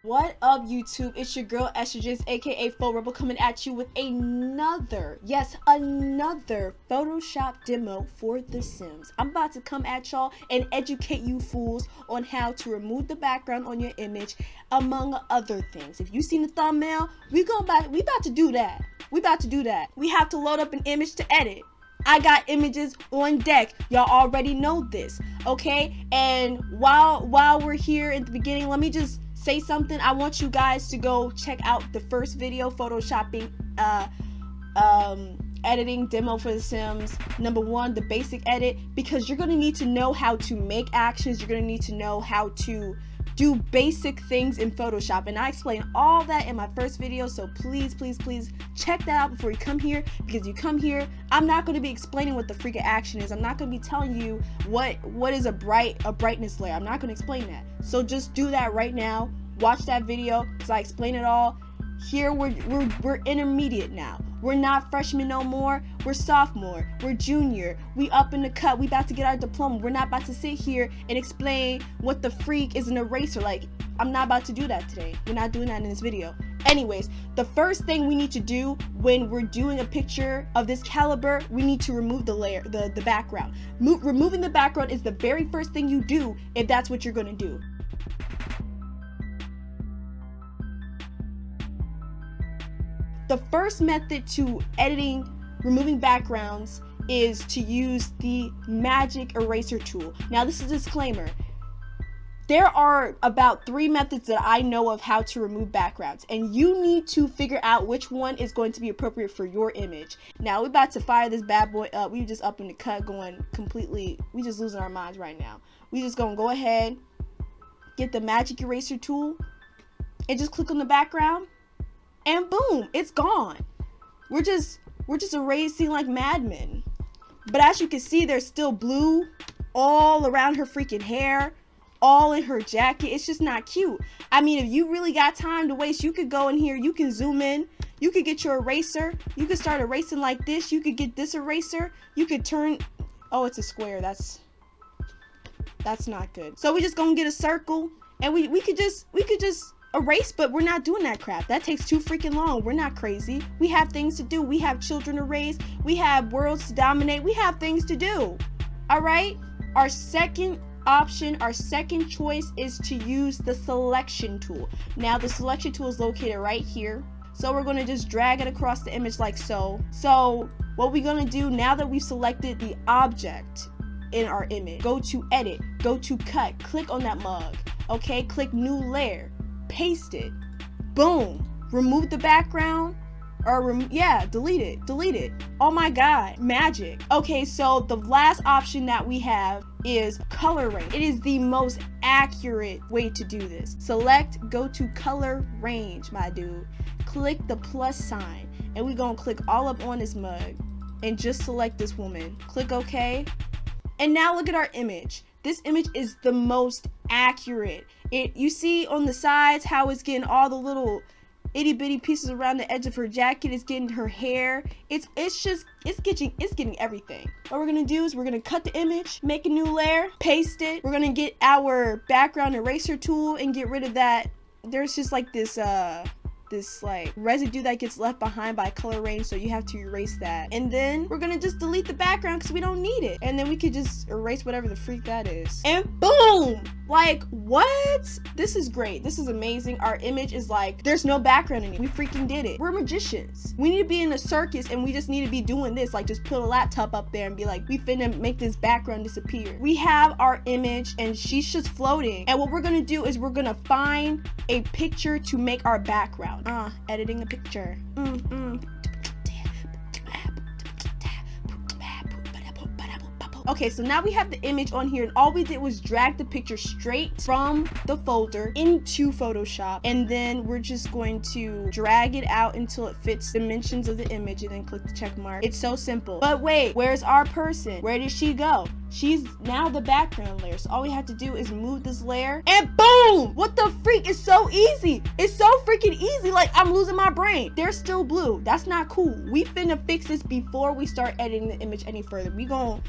What up, YouTube? It's your girl Estrogens, aka Faux Rebel, coming at you with another Photoshop demo for The Sims. I'm about to come at y'all and educate you fools on how to remove the background on your image, among other things. If you seen the thumbnail, we about to do that. We have to load up an image to edit. I got images on deck. Y'all already know this, okay? And while we're here at the beginning, let me just say something. I want you guys to go check out the first video, photoshopping editing demo for The Sims. Number 1, the basic edit, because you're going to need to know how to make actions. You're going to need to know how to do basic things in Photoshop, and I explain all that in my first video, so please check that out before you come here, because you come here, I'm not going to be explaining what the freaking action is. I'm not going to be telling you what is a brightness layer. I'm not going to explain that. So just do that right now. Watch that video because I explain it all. Here we're intermediate now. We're not freshmen no more. We're sophomore. We're junior. We up in the cut. We about to get our diploma. We're not about to sit here and explain what the freak is an eraser. Like, I'm not about to do that today. We're not doing that in this video. Anyways, the first thing we need to do when we're doing a picture of this caliber, we need to remove the layer, the background. Removing the background is the very first thing you do if that's what you're gonna do. The first method to removing backgrounds is to use the magic eraser tool. Now, this is a disclaimer. There are about 3 methods that I know of how to remove backgrounds, and you need to figure out which one is going to be appropriate for your image. Now, we're about to fire this bad boy up. We just up in the cut going completely, we just losing our minds right now. We just gonna go ahead, get the magic eraser tool, and just click on the background. And boom, it's gone. We're just erasing like madmen. But as you can see, there's still blue all around her freaking hair, all in her jacket. It's just not cute. I mean, if you really got time to waste, you could go in here, you can zoom in, you could get your eraser, you could start erasing like this, you could get this eraser, you could turn, oh, it's a square, that's not good. So we just gonna get a circle, and we could just erase, but we're not doing that crap. That takes too freaking long. We're not crazy. We have things to do. We have children to raise. We have worlds to dominate. We have things to do. All right? Our second option, our second choice is to use the selection tool. Now, the selection tool is located right here. So we're going to just drag it across the image like so. So what we're going to do now that we've selected the object in our image, go to edit, go to cut, click on that mug. Okay? Click new layer. Paste it. Boom. Remove the background, or delete it. Oh my god, magic. Okay, so the last option that we have is color range. It is the most accurate way to do this. Select, go to color range, my dude. Click the plus sign, and we're gonna click all up on this mug and just select this woman. Click OK, and now look at our image. This image is the most accurate. You see on the sides how it's getting all the little itty bitty pieces around the edge of her jacket. It's getting her hair. It's getting everything. What we're gonna do is we're gonna cut the image, make a new layer, paste it. We're gonna get our background eraser tool and get rid of that. There's just like this like residue that gets left behind by color range, so you have to erase that. And then we're gonna just delete the background because we don't need it, and then we could just erase whatever the freak that is, and boom. Like, what? This is great. This is amazing. Our image is like, there's no background in it. We freaking did it. We're magicians. We need to be in a circus, and we just need to be doing this, like just put a laptop up there and be like, we finna make this background disappear. We have our image and she's just floating, and what we're gonna do is we're gonna find a picture to make our background. Editing a picture. Okay, so now we have the image on here, and all we did was drag the picture straight from the folder into Photoshop, and then we're just going to drag it out until it fits dimensions of the image, and then click the check mark. It's so simple. But wait, where's our person? Where did she go? She's now the background layer, so all we have to do is move this layer, and boom! What the freak? It's so easy. It's so freaking easy. Like, I'm losing my brain. They're still blue. That's not cool. We finna fix this before we start editing the image any further. We gonna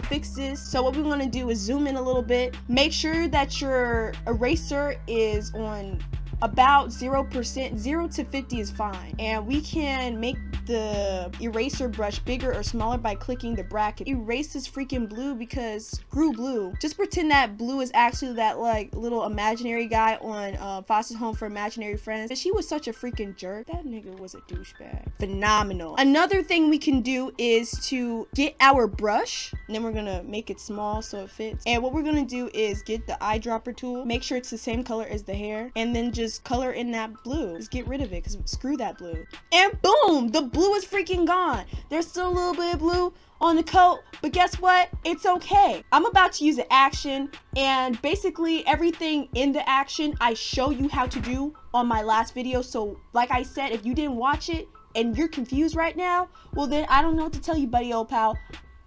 fix this. So what we're gonna do is zoom in a little bit. Make sure that your eraser is on about 0%. 0 to 50 is fine. And we can make the eraser brush bigger or smaller by clicking the bracket. Erase this freaking blue because screw blue. Just pretend that blue is actually that like little imaginary guy on Foster's Home for Imaginary Friends. And she was such a freaking jerk. That nigga was a douchebag. Phenomenal. Another thing we can do is to get our brush, and then we're gonna make it small so it fits. And what we're gonna do is get the eyedropper tool, make sure it's the same color as the hair, and then just color in that blue. Just get rid of it because screw that blue. And boom, the blue is freaking gone. There's still a little bit of blue on the coat, but guess what? It's okay. I'm about to use an action, and basically everything in the action I show you how to do on my last video. So like I said, if you didn't watch it and you're confused right now, well then I don't know what to tell you, buddy old pal.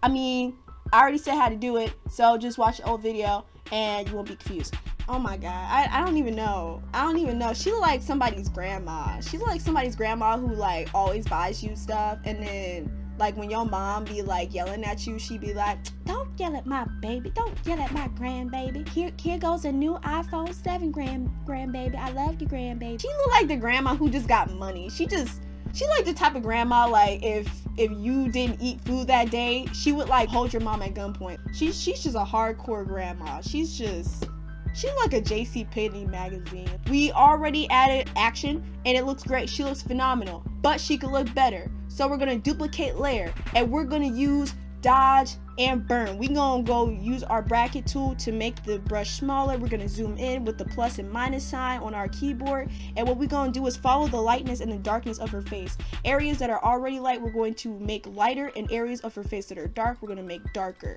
I mean, I already said how to do it, so just watch the old video and you won't be confused. Oh my god, I don't even know. She look like somebody's grandma. She look like somebody's grandma who like always buys you stuff, and then like when your mom be like yelling at you, she be like, don't yell at my baby, don't yell at my grandbaby. Here goes a new iPhone 7 grandbaby. I love you, grandbaby. She look like the grandma who just got money. She like the type of grandma, like if you didn't eat food that day, she would like hold your mom at gunpoint. She's just a hardcore grandma. She like a JCPenney magazine. We already added action and it looks great. She looks phenomenal, but she could look better. So we're gonna duplicate layer and we're gonna use dodge and burn. We're gonna go use our bracket tool to make the brush smaller. We're gonna zoom in with the plus and minus sign on our keyboard, and what we're gonna do is follow the lightness and the darkness of her face. Areas that are already light we're going to make lighter, and areas of her face that are dark we're gonna make darker.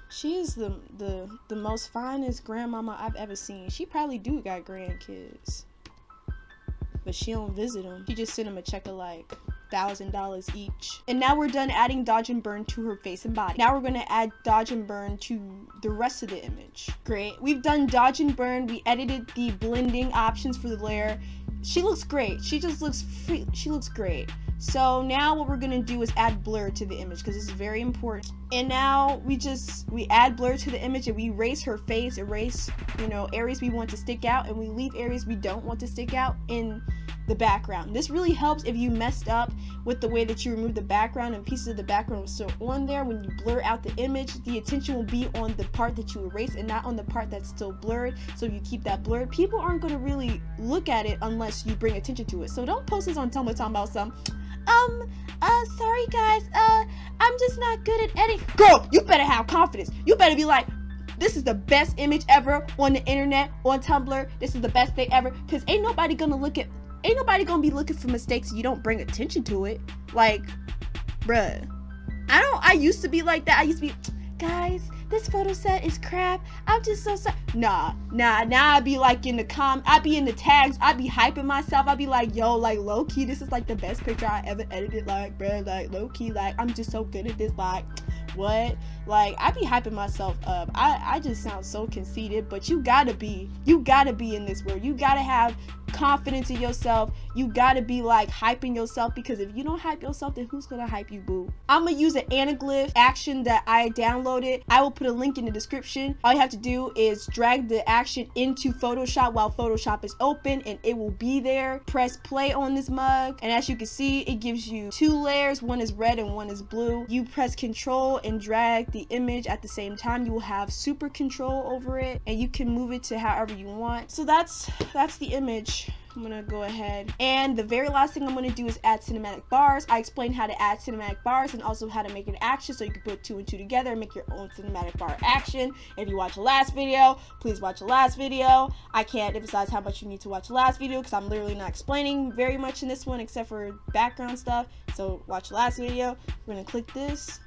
She is the most finest grandmama I've ever seen. She probably do got grandkids, but she don't visit them. She just sent them a check of like $1,000 each. And now we're done adding dodge and burn to her face and body. Now we're gonna add dodge and burn to the rest of the image. Great. We've done dodge and burn. We edited the blending options for the layer. She looks great. She just looks free. She looks great. So now what we're gonna do is add blur to the image because this is very important. And now we add blur to the image and we erase her face, erase, areas we want to stick out, and we leave areas we don't want to stick out in the background. This really helps if you messed up with the way that you removed the background and pieces of the background were still on there. When you blur out the image, the attention will be on the part that you erased and not on the part that's still blurred. So if you keep that blurred, people aren't going to really look at it unless you bring attention to it. So don't post this on Tumblr talking about some sorry guys, I'm just not good at editing. Girl, you better have confidence. You better be like, this is the best image ever on the internet, on Tumblr. This is the best thing ever. Because ain't nobody gonna be looking for mistakes if you don't bring attention to it. Like, bruh. I used to be like that. I used to be, guys, this photo set is crap. I'm just so sorry. Nah. Now I be like in the I be in the tags. I be hyping myself. I be like, yo, like low key, this is like the best picture I ever edited. Like, bruh, like low key, like I'm just so good at this. Like, what? Like, I be hyping myself up. I just sound so conceited, but you gotta be in this world. You gotta have confidence in yourself. You gotta be like hyping yourself, because if you don't hype yourself, then who's gonna hype you, boo? I'm gonna use an anaglyph action that I downloaded. I will put a link in the description. All you have to do is drag the action into Photoshop while Photoshop is open, and it will be there. Press play on this mug, and as you can see, it gives you two layers. One is red and one is blue. You press control and drag the image at the same time. You will have super control over it, and you can move it to however you want. So that's the image. I'm gonna go ahead, and the very last thing I'm gonna do is add cinematic bars. I explained how to add cinematic bars and also how to make an action, so you can put 2 and 2 together and make your own cinematic bar action. If you watch the last video, please watch the last video. I can't emphasize how much you need to watch the last video because I'm literally not explaining very much in this one except for background stuff. So watch the last video. We're gonna click this.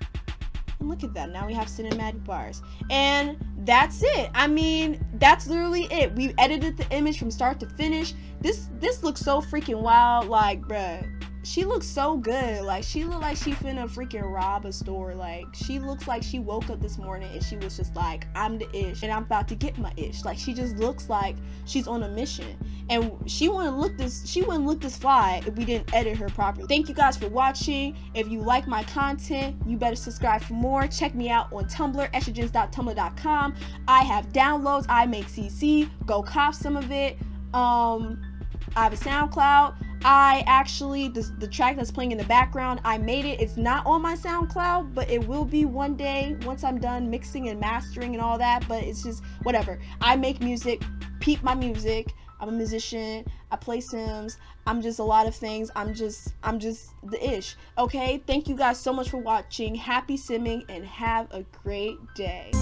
And look at that, now we have cinematic bars, and that's it. I mean, that's literally it. We edited the image from start to finish. This looks so freaking wild. Like, bruh, she looks so good. Like, she look like she finna freaking rob a store. Like, she looks like she woke up this morning and she was just like, I'm the ish and I'm about to get my ish. Like, she just looks like she's on a mission, and she wouldn't look this fly if we didn't edit her properly. Thank you guys for watching. If you like my content, you better subscribe for more. Check me out on Tumblr, estrogens.tumblr.com. I have downloads. I make CC. Go cop some of it. I have a SoundCloud. I actually, the track that's playing in the background, I made it. It's not on my SoundCloud, but it will be one day once I'm done mixing and mastering and all that. But it's just whatever. I make music. Peep my music. I'm a musician. I play Sims. I'm just a lot of things. I'm just the ish. Okay? Thank you guys so much for watching. Happy simming and have a great day.